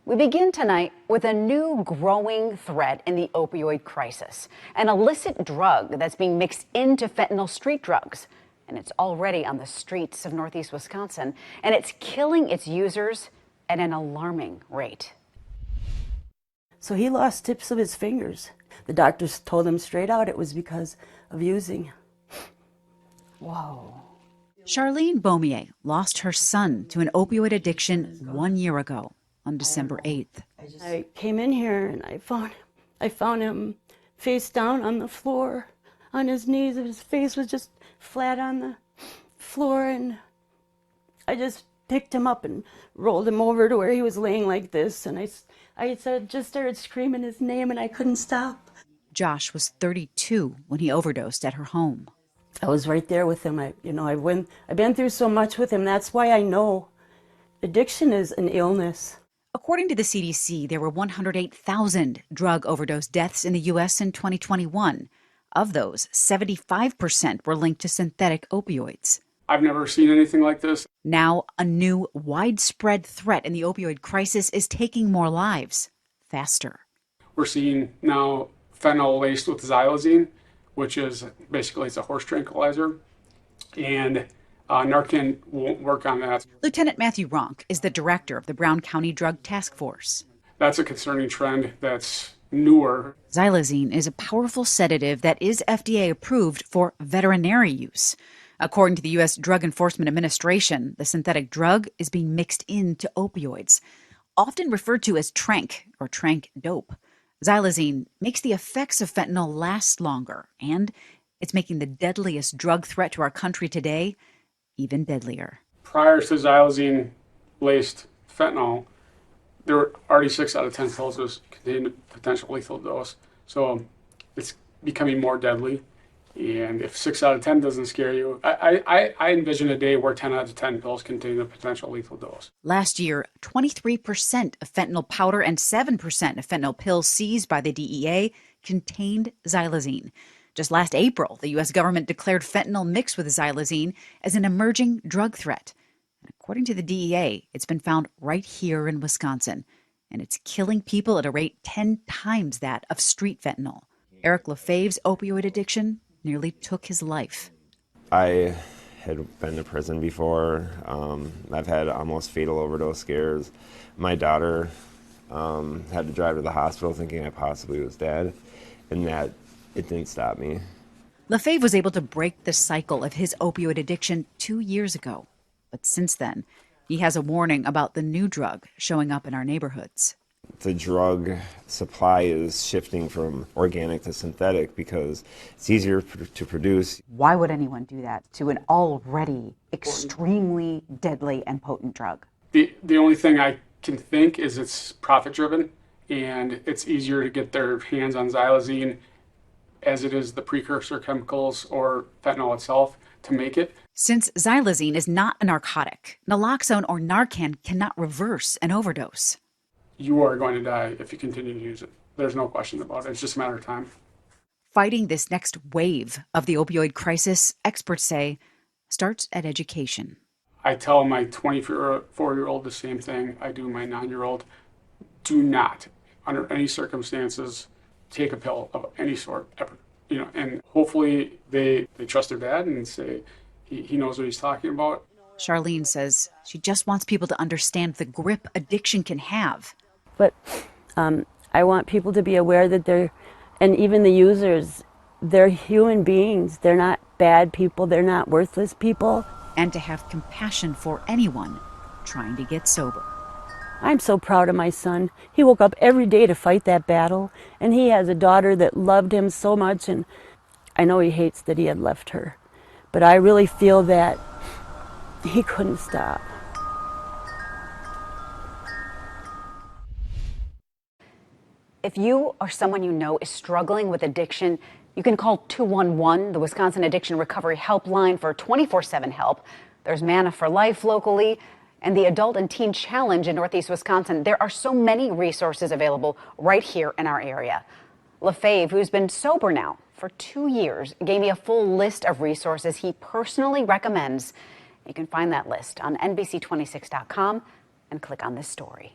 We begin tonight with a new growing threat in the opioid crisis, an illicit drug that's being mixed into fentanyl street drugs. And it's already on the streets of Northeast Wisconsin, and it's killing its users at an alarming rate. So he lost tips of his fingers. The doctors told him straight out it was because of using. Whoa. Charlene Beaumier lost her son to an opioid addiction 1 year ago on December 8th. I came in here and I found him face down on the floor, on his knees. His face was just flat on the floor, and I just picked him up and rolled him over to where he was laying like this, and I just started screaming his name, and I couldn't stop. Josh was 32 when he overdosed at her home. I was right there with him. I've been through so much with him. That's why I know addiction is an illness. According to the CDC, there were 108,000 drug overdose deaths in the U.S. in 2021. Of those, 75% were linked to synthetic opioids. I've never seen anything like this. Now, a new widespread threat in the opioid crisis is taking more lives faster. We're seeing now fentanyl laced with xylazine, which is basically it's a horse tranquilizer, and Narcan won't work on that. Lieutenant Matthew Ronk is the director of the Brown County Drug Task Force. That's a concerning trend that's newer. Xylazine is a powerful sedative that is FDA approved for veterinary use. According to the U.S. Drug Enforcement Administration, the synthetic drug is being mixed into opioids, often referred to as tranq or tranq dope. Xylazine makes the effects of fentanyl last longer, and it's making the deadliest drug threat to our country today even deadlier. Prior to xylazine-laced fentanyl, there were already 6 out of 10 pills was contained a potential lethal dose. So it's becoming more deadly. And if 6 out of 10 doesn't scare you, I envision a day where 10 out of 10 pills contain a potential lethal dose. Last year, 23% of fentanyl powder and 7% of fentanyl pills seized by the DEA contained xylazine. Just last April, the U.S. government declared fentanyl mixed with xylazine as an emerging drug threat. And according to the DEA, it's been found right here in Wisconsin, and it's killing people at a rate 10 times that of street fentanyl. Eric Lefebvre's opioid addiction nearly took his life. I had been to prison before. I've had almost fatal overdose scares. My daughter had to drive to the hospital thinking I possibly was dead, and that it didn't stop me. Lefebvre was able to break the cycle of his opioid addiction 2 years ago. But since then, he has a warning about the new drug showing up in our neighborhoods. The drug supply is shifting from organic to synthetic because it's easier to produce. Why would anyone do that to an already extremely deadly and potent drug? The only thing I can think is it's profit-driven, and it's easier to get their hands on xylazine as it is the precursor chemicals or fentanyl itself to make it. Since xylazine is not a narcotic, naloxone or Narcan cannot reverse an overdose. You are going to die if you continue to use it. There's no question about it. It's just a matter of time. Fighting this next wave of the opioid crisis, experts say, starts at education. I tell my 24-year-old the same thing I do my 9-year-old. Do not, under any circumstances, take a pill of any sort ever. And hopefully they trust their dad and say he knows what he's talking about. Charlene says she just wants people to understand the grip addiction can have. But I want people to be aware that and even the users, they're human beings. They're not bad people. They're not worthless people. And to have compassion for anyone trying to get sober. I'm so proud of my son. He woke up every day to fight that battle, and he has a daughter that loved him so much, and I know he hates that he had left her. But I really feel that he couldn't stop. If you or someone you know is struggling with addiction, you can call 211, the Wisconsin Addiction Recovery Helpline, for 24/7 help. There's Manna for Life locally, and the Adult and Teen Challenge in Northeast Wisconsin. There are so many resources available right here in our area. Lefebvre, who's been sober now for 2 years, gave me a full list of resources he personally recommends. You can find that list on NBC26.com and click on this story.